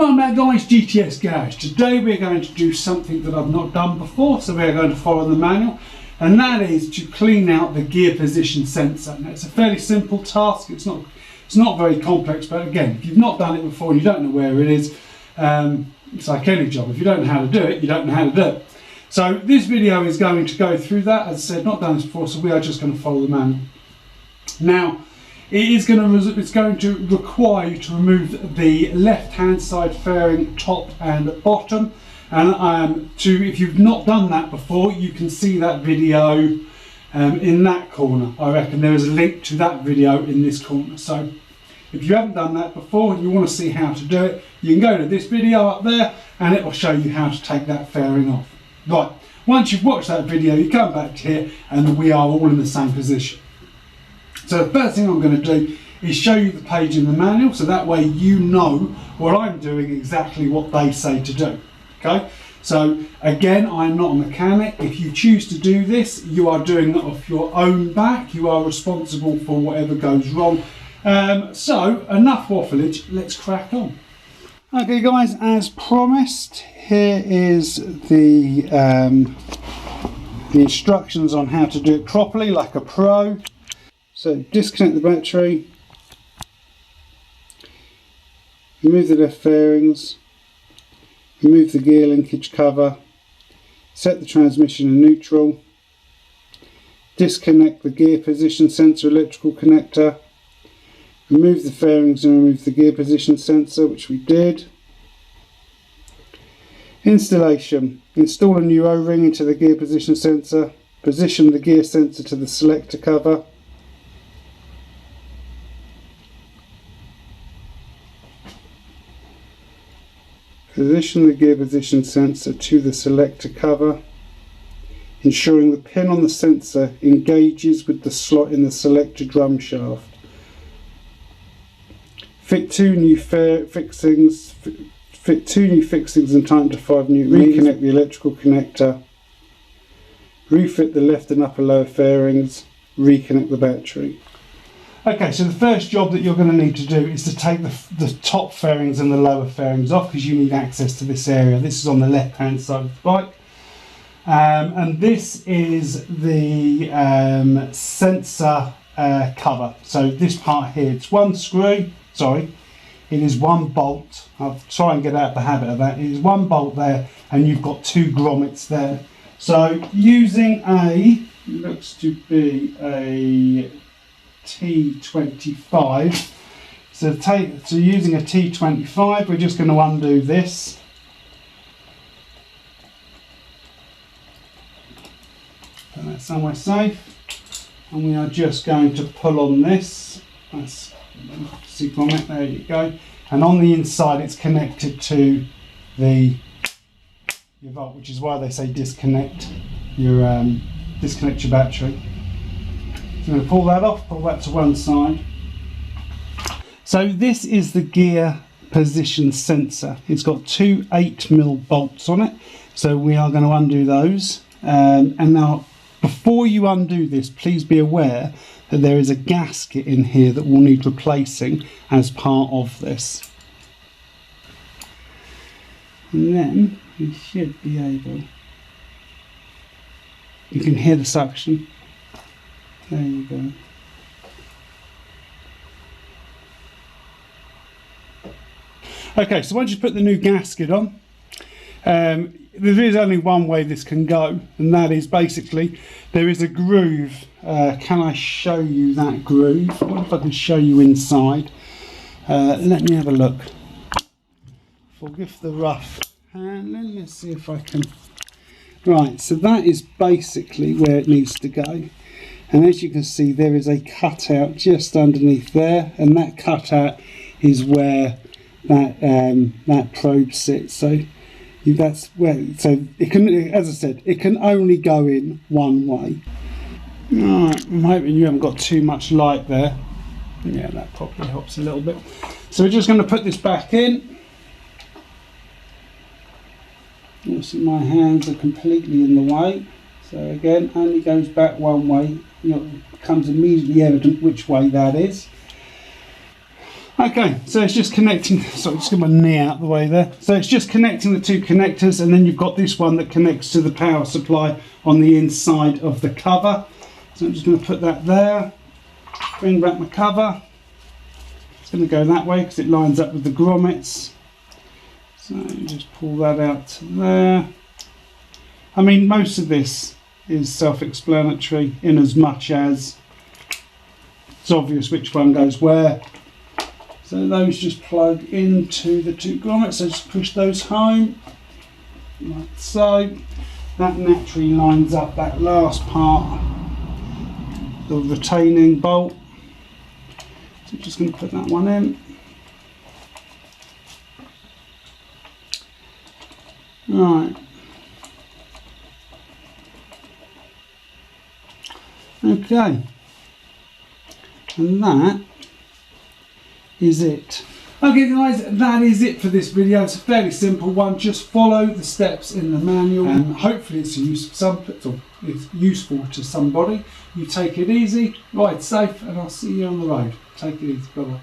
Welcome back guys, GTS Garage. Today we're going to do something that I've not done before, so we're going to follow the manual, and that is to clean out the gear position sensor. Now it's a fairly simple task, it's not very complex, but again, if you've not done it before and you don't know where it is, it's like any job. If you don't know how to do it, you don't know how to do it. So this video is going to go through that. As I said, not done this before, so we are just going to follow the manual. Now, it's going to require you to remove the left-hand side fairing top and bottom. And if you've not done that before, you can see that video in that corner. I reckon there is a link to that video in this corner. So if you haven't done that before and you want to see how to do it, you can go to this video up there and it will show you how to take that fairing off. Right, once you've watched that video, you come back to here and we are all in the same position. So the first thing I'm going to do is show you the page in the manual, so that way you know what I'm doing, exactly what they say to do. Okay, so again, I'm not a mechanic. If you choose to do this, you are doing it off your own back. You are responsible for whatever goes wrong. So enough waffleage, let's crack on. Okay guys, as promised, here is the instructions on how to do it properly, like a pro. So disconnect the battery, remove the left fairings, remove the gear linkage cover, set the transmission in neutral, disconnect the gear position sensor electrical connector, remove the fairings and remove the gear position sensor, which we did. Installation: install a new O-ring into the gear position sensor, position the gear sensor to the selector cover. Position the gear position sensor to the selector cover, ensuring the pin on the sensor engages with the slot in the selector drum shaft. Fit two new fixings and tighten to 5 Newton. Reconnect the electrical connector. Refit the left and upper lower fairings. Reconnect the battery. Okay, so the first job that you're going to need to do is to take the top fairings and the lower fairings off, because you need access to this area. This is on the left hand side of the bike. And this is the sensor cover. So this part here, it's one screw, sorry, it is one bolt. I'll try and get out the habit of that. It is one bolt there and you've got 2 grommets there. So using looks to be a T25. So using a T25, we're just going to undo this. Put that somewhere safe. And we are just going to pull on this. That's grommet, there you go. And on the inside it's connected to your volt, which is why they say disconnect your battery. So I'm going to pull that off, pull that to one side. So this is the gear position sensor. It's got 2 8mm bolts on it. So we are going to undo those. And now, before you undo this, please be aware that there is a gasket in here that will need replacing as part of this. And then we should be able, you can hear the suction. There you go. Okay, so once you put the new gasket on, there is only one way this can go, and that is basically there is a groove. Can I show you that groove? I wonder if I can show you inside. Let me have a look. Forgive the rough hand. Let's see if I can. Right, so that is basically where it needs to go. And as you can see, there is a cutout just underneath there, and that cutout is where that probe sits. So that's where. So it can, as I said, it can only go in one way. Right, I'm hoping you haven't got too much light there. Yeah, that probably helps a little bit. So we're just going to put this back in. Also, my hands are completely in the way. So again, only goes back one way. It becomes immediately evident which way that is. Okay, so it's just connecting, sorry, just get my knee out of the way there. So it's just connecting the two connectors, and then you've got this one that connects to the power supply on the inside of the cover. So I'm just going to put that there, bring back my cover. It's going to go that way because it lines up with the grommets. So just pull that out to there. I mean, most of this is self-explanatory in as much as it's obvious which one goes where. So those just plug into the two grommets, so just push those home, like so. That naturally lines up that last part, the retaining bolt. So just going to put that one in. Right. Okay. And that is it. Okay guys, that is it for this video. It's a fairly simple one. Just follow the steps in the manual and hopefully it's useful to somebody. You take it easy, ride safe, and I'll see you on the road. Take it easy. Bye bye.